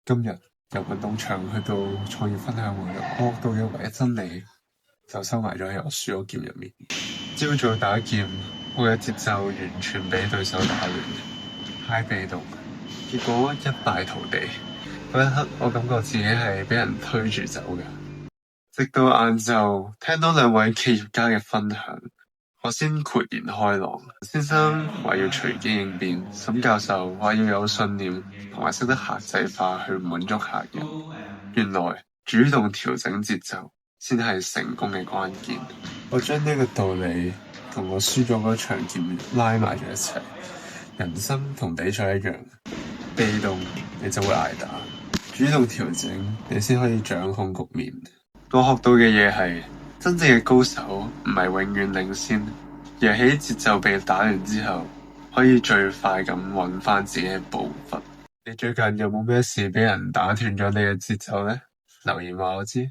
今日由運動場去到創業分享會，我學到嘅唯一真理就收埋咗喺我書嗰劍入面。朝早打劍，我嘅節奏完全俾對手打亂，太被動，結果一敗塗地。嗰一刻，我感覺自己係俾人推住走嘅。直到晏晝聽到兩位企業家嘅分享，我先豁然開朗。先生話要隨機應變，沈教授話要有信念同埋識得客製化去滿足客人。原來主動調整節奏先係成功嘅關鍵。我將呢個道理同我輸咗嗰場劍拉埋咗一齊。人生同比賽一樣，被動你就會捱打，主動調整你先可以掌控局面。我學到嘅嘢係，真正嘅高手唔係永遠領先，而係喺節奏被打亂之後，可以最快咁揾翻自己嘅步伐。你最近有冇咩事俾人打斷咗你嘅節奏呢？留言話我知。